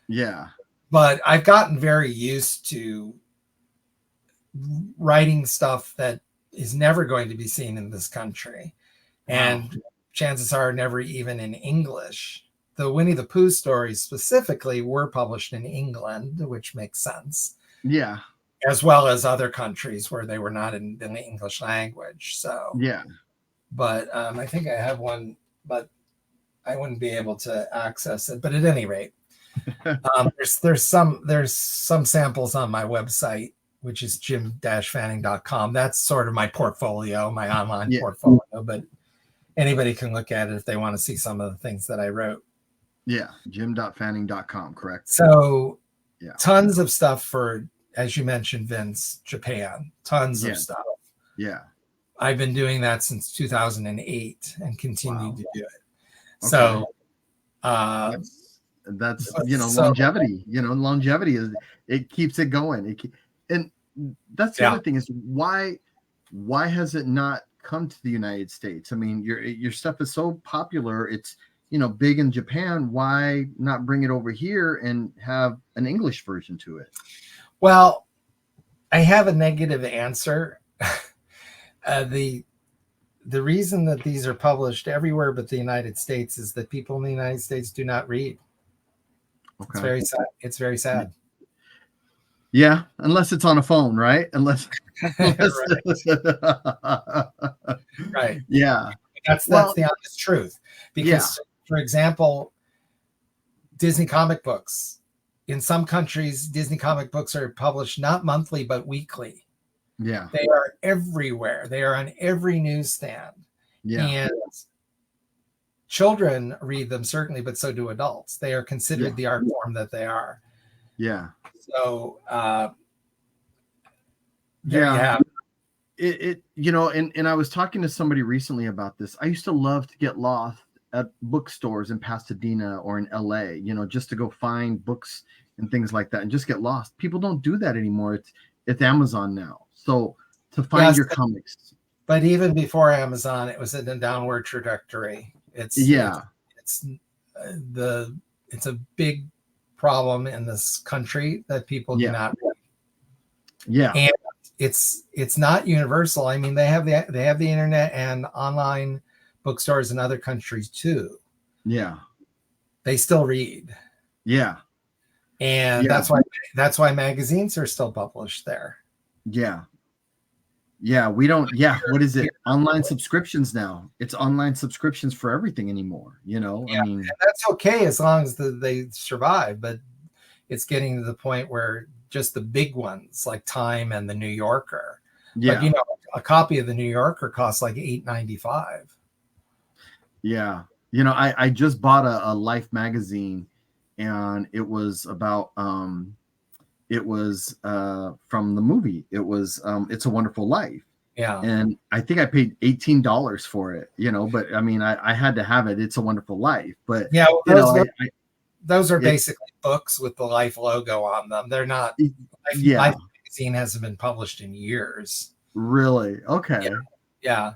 Yeah. But I've gotten very used to writing stuff that is never going to be seen in this country. And chances are never even in English. The Winnie the Pooh stories specifically were published in England, which makes sense. Yeah. As well as other countries where they were not in the English language. So yeah. But I think I have one, but I wouldn't be able to access it. But at any rate, there's some samples on my website, which is jim-fanning.com. That's sort of my portfolio, my online portfolio. But anybody can look at it if they want to see some of the things that I wrote. Yeah, jim.fanning.com, correct. So tons of stuff for, as you mentioned, Vince, Japan. Tons of stuff. Yeah. I've been doing that since 2008 and continue to do it. Okay. So that's longevity. Longevity is, it keeps it going. And that's the other thing is why has it not come to the United States? I mean, your stuff is so popular. It's big in Japan. Why not bring it over here and have an English version to it? Well, I have a negative answer. The reason that these are published everywhere but the United States is that people in the United States do not read. Okay. It's very sad. It's very sad. Yeah, unless it's on a phone, right? Unless right. Yeah. That's the honest truth. Because for example, Disney comic books. In some countries, Disney comic books are published not monthly but weekly. Yeah. They are everywhere. They are on every newsstand. Yeah. And children read them, certainly, but so do adults. They are considered the art form that they are. Yeah. So and I was talking to somebody recently about this. I used to love to get lost at bookstores in Pasadena or in LA, just to go find books and things like that and just get lost. People don't do that anymore. It's Amazon now. So to find your comics. But even before Amazon, it was in a downward trajectory. It's a big problem in this country that people do not read. Yeah. And it's not universal. I mean, they have the internet and online bookstores in other countries too. Yeah. They still read. Yeah. And that's why magazines are still published there. Yeah. Yeah, we don't. Yeah, what is it? Online subscriptions now. It's online subscriptions for everything anymore. I mean, and that's okay as long as they survive. But it's getting to the point where just the big ones like Time and the New Yorker. Yeah, but, a copy of the New Yorker costs like $8.95. Yeah, I just bought a Life magazine, and it was about It was from the movie. It was It's a Wonderful Life. Yeah. And I think I paid $18 for it, but I mean, I had to have it. It's a Wonderful Life. But yeah, those are basically books with the Life logo on them. They're not. Life magazine hasn't been published in years. Really? Okay. Yeah.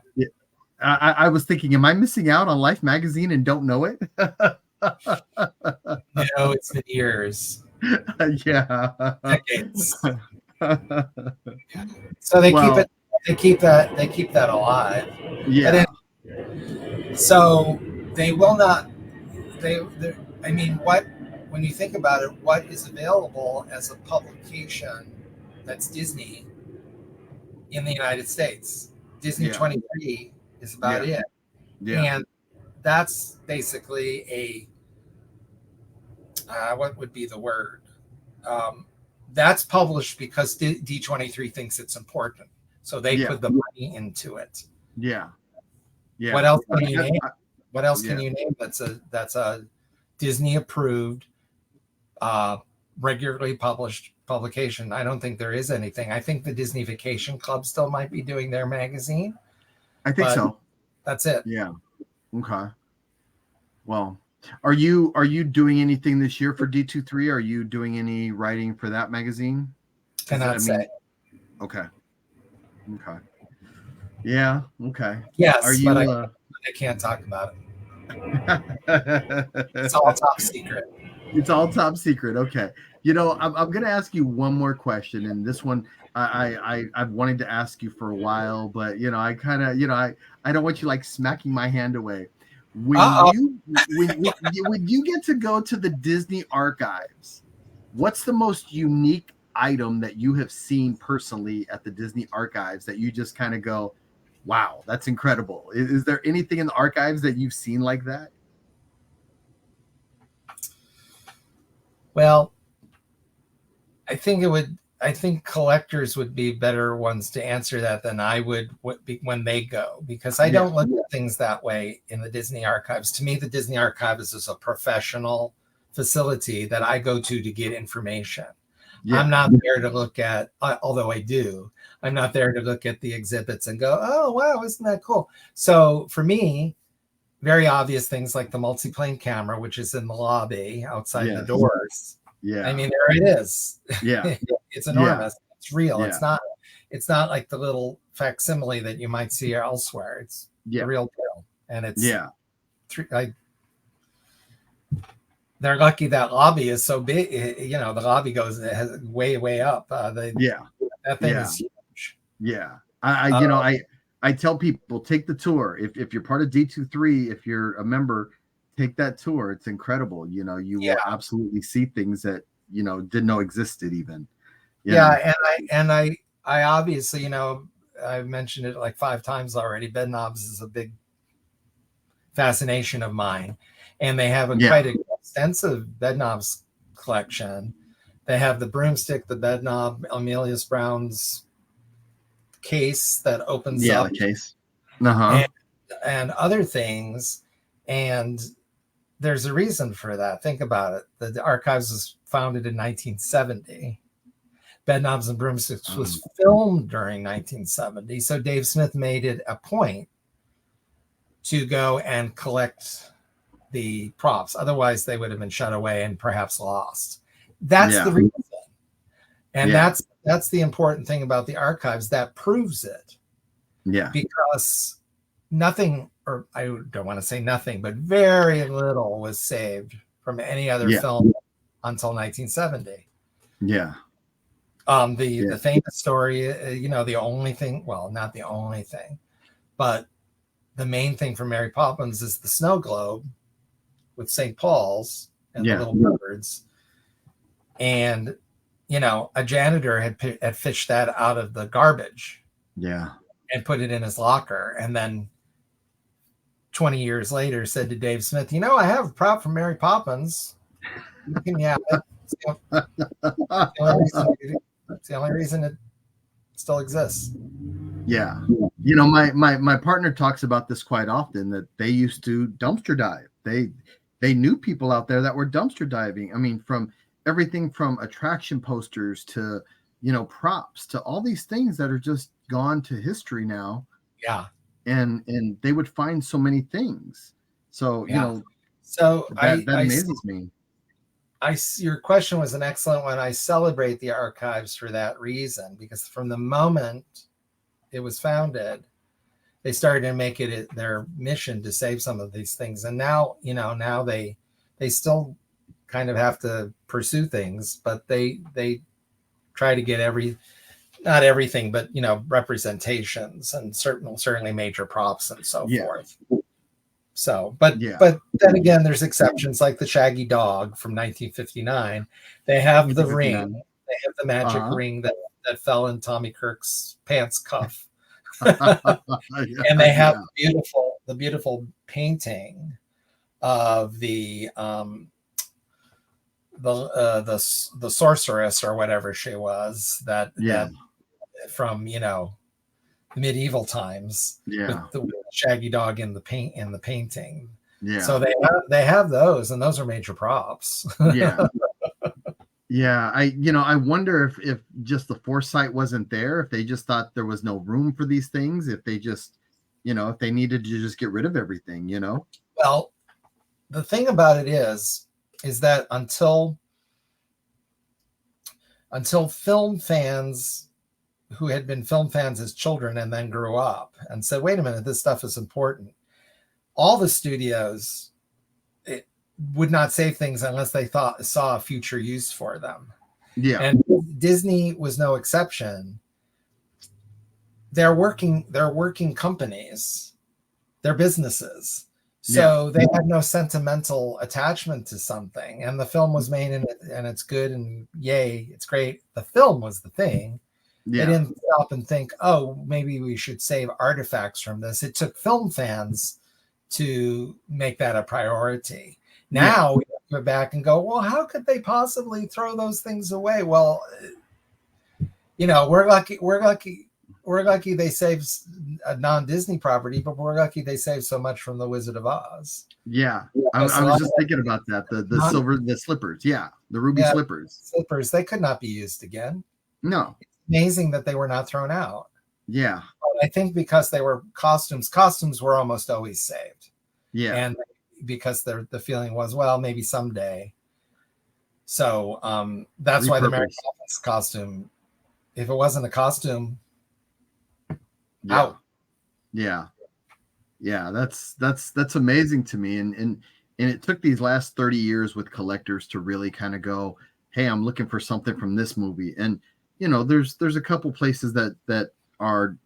I was thinking, am I missing out on Life magazine and don't know it? No, it's been years. Yeah. Decades. So they keep that alive. Yeah. So they will not. I mean, what when you think about it, what is available as a publication that's Disney in the United States? Disney 23 is about it. Yeah. And that's basically a, what would be the word? That's published because D23 thinks it's important. So they put the money into it. Yeah. Yeah. What else can you name? What else can you name that's a Disney approved, regularly published publication? I don't think there is anything. I think the Disney Vacation Club still might be doing their magazine. I think so. That's it. Yeah. Okay. Well, are you doing anything this year for D23? Are you doing any writing for that magazine? Cannot say. Okay. Okay. Yeah. Okay. Yes, are you, but I can't talk about it. It's all top secret. It's all top secret. Okay. I'm going to ask you one more question, and this one I've wanted to ask you for a while, but I kind of I don't want you like smacking my hand away. When you get to go to the Disney archives, what's the most unique item that you have seen personally at the Disney archives that you just kind of go, wow, that's incredible? Is there anything in the archives that you've seen like that? Well, I think collectors would be better ones to answer that than I would when they go, because I don't look at things that way in the Disney archives. To me, the Disney archives is a professional facility that I go to get information. Yeah. I'm not there to look at, although I do, I'm not there to look at the exhibits and go, oh, wow, isn't that cool? So for me, very obvious things like the multiplane camera, which is in the lobby outside the doors. Yeah. I mean, there it is. Yeah. It's enormous. Yeah. It's real. Yeah. It's not like the little facsimile that you might see elsewhere. It's the real deal. And it's they're lucky that lobby is so big. The lobby goes way, way up. That thing is huge. Yeah. I tell people, take the tour. If you're part of D23, if you're a member, take that tour. It's incredible. You will absolutely see things that didn't know existed even. And I obviously, I've mentioned it like 5 times already. Bed knobs is a big fascination of mine, and they have quite an extensive bed knobs collection. They have the broomstick, the bed knob, Amelius Brown's case that opens up, the case, and other things. And there's a reason for that. Think about it. The archives was founded in 1970. Bed Knobs and Broomsticks was filmed during 1970. So Dave Smith made it a point to go and collect the props. Otherwise, they would have been shut away and perhaps lost. That's the reason. And that's the important thing about the archives. That proves it. Yeah. Because nothing, or I don't want to say nothing, but very little was saved from any other film until 1970. Yeah. The famous story, the only thing, well, not the only thing, but the main thing for Mary Poppins is the snow globe with St. Paul's and the little birds. And, a janitor had fished that out of the garbage. Yeah. And put it in his locker. And then 20 years later said to Dave Smith, I have a prop from Mary Poppins. You can have it. It's the only reason it still exists. Yeah. My partner talks about this quite often, that they used to dumpster dive. They knew people out there that were dumpster diving. I mean, from everything from attraction posters to, props to all these things that are just gone to history now. Yeah. And they would find so many things. So, so that amazes me. Your question was an excellent one. I celebrate the archives for that reason, because from the moment it was founded, they started to make it their mission to save some of these things. And now, now they still kind of have to pursue things, but they try to get not everything, but representations and certainly major props and so forth. So, but then again, there's exceptions like the Shaggy Dog from 1959. They have the ring. They have the magic ring that fell in Tommy Kirk's pants cuff. And they have the beautiful painting of the sorceress or whatever she was that from medieval times with the Shaggy Dog in the painting. So they have those, and those are major props. I wonder if just the foresight wasn't there, if they just thought there was no room for these things, if they just, if they needed to just get rid of everything, Well, the thing about it is that until film fans who had been film fans as children and then grew up and said, wait a minute, this stuff is important, all the studios would not save things unless they saw a future use for them. And Disney was no exception. They're working companies, they're businesses. So they had no sentimental attachment to something, and the film was made and it's good and yay, it's great. The film was the thing. They didn't stop and think, oh, maybe we should save artifacts from this. It took film fans to make that a priority. Now we go back and go, well, how could they possibly throw those things away? Well, we're lucky they saved a non-Disney property, but we're lucky they saved so much from the Wizard of Oz. I was just thinking about that. The slippers. The ruby slippers. They could not be used again. No. It's amazing that they were not thrown out. But I think because they were costumes were almost always saved. And because the feeling was, well, maybe someday. So that's why the Mary Poppins costume, if it wasn't a costume, out. That's amazing to me. And it took these last 30 years with collectors to really kind of go, hey, I'm looking for something from this movie. And there's a couple places that are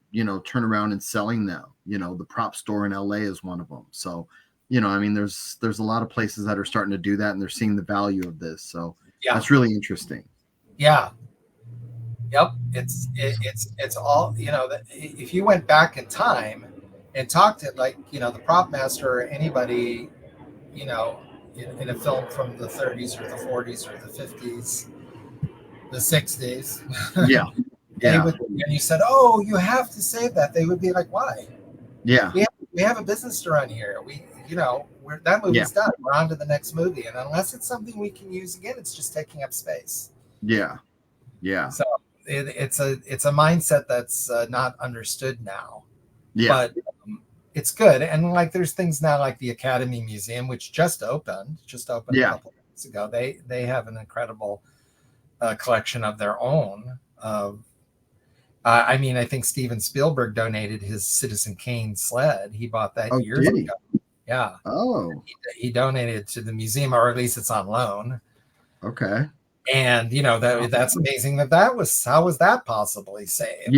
turn around and selling now. The prop store in LA is one of them. So there's a lot of places that are starting to do that, and they're seeing the value of this. So that's really interesting. Yep. It's all, if you went back in time and talked to the prop master or anybody, in a film from the 30s or the 40s or the 50s, the 60s. And you said, oh, you have to save that. They would be like, why? We have a business to run here. That movie's done. We're on to the next movie. And unless it's something we can use again, it's just taking up space. So it's a mindset that's not understood now. But it's good. And there's things now like the Academy Museum, which just opened a couple of weeks ago. They have an incredible collection of their own. I think Steven Spielberg donated his Citizen Kane sled. He bought that years ago. He donated to the museum, or at least it's on loan. Okay. And that's amazing how was that possibly saved?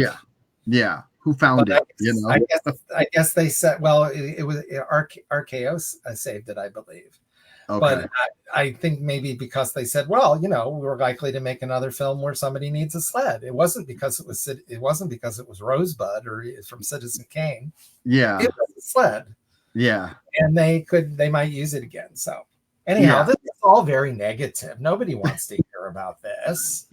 Who found it? I guess they said, well, it was RKO saved it, I believe. But I think maybe because they said, well, we're likely to make another film where somebody needs a sled. It wasn't because it was Rosebud or from Citizen Kane. It was a sled. And they might use it again. So anyhow, this is all very negative. Nobody wants to hear about this.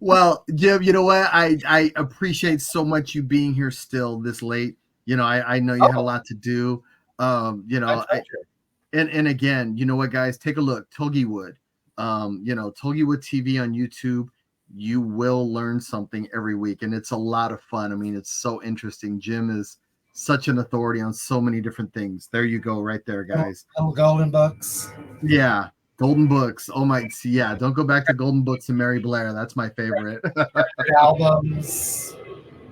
Well, Jim, you know what? I appreciate so much you being here still this late. I know you had a lot to do. And again, you know what, guys, take a look. Tulgey Wood, Tulgey Wood TV on YouTube. You will learn something every week, and it's a lot of fun. I mean, it's so interesting. Jim is such an authority on so many different things. There you go, right there, guys. Golden Books. Golden Books. Oh my, don't go back to Golden Books and Mary Blair. That's my favorite. Albums.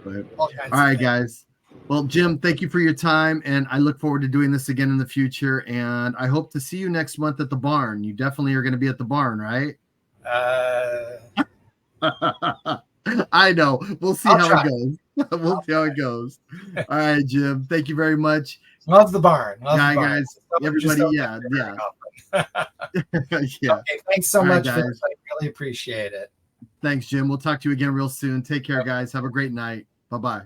All right, guys. Well, Jim, thank you for your time, and I look forward to doing this again in the future, and I hope to see you next month at the barn. You definitely are going to be at the barn, right? I know. We'll see how it goes. We'll see how it goes. All right, Jim. Thank you very much. Love the barn. Love Yeah, the barn. guys. Everybody, yeah. Yeah. Okay, thanks so All right, much, guys. Vince. I really appreciate it. Thanks, Jim. We'll talk to you again real soon. Take care, guys. Have a great night. Bye-bye.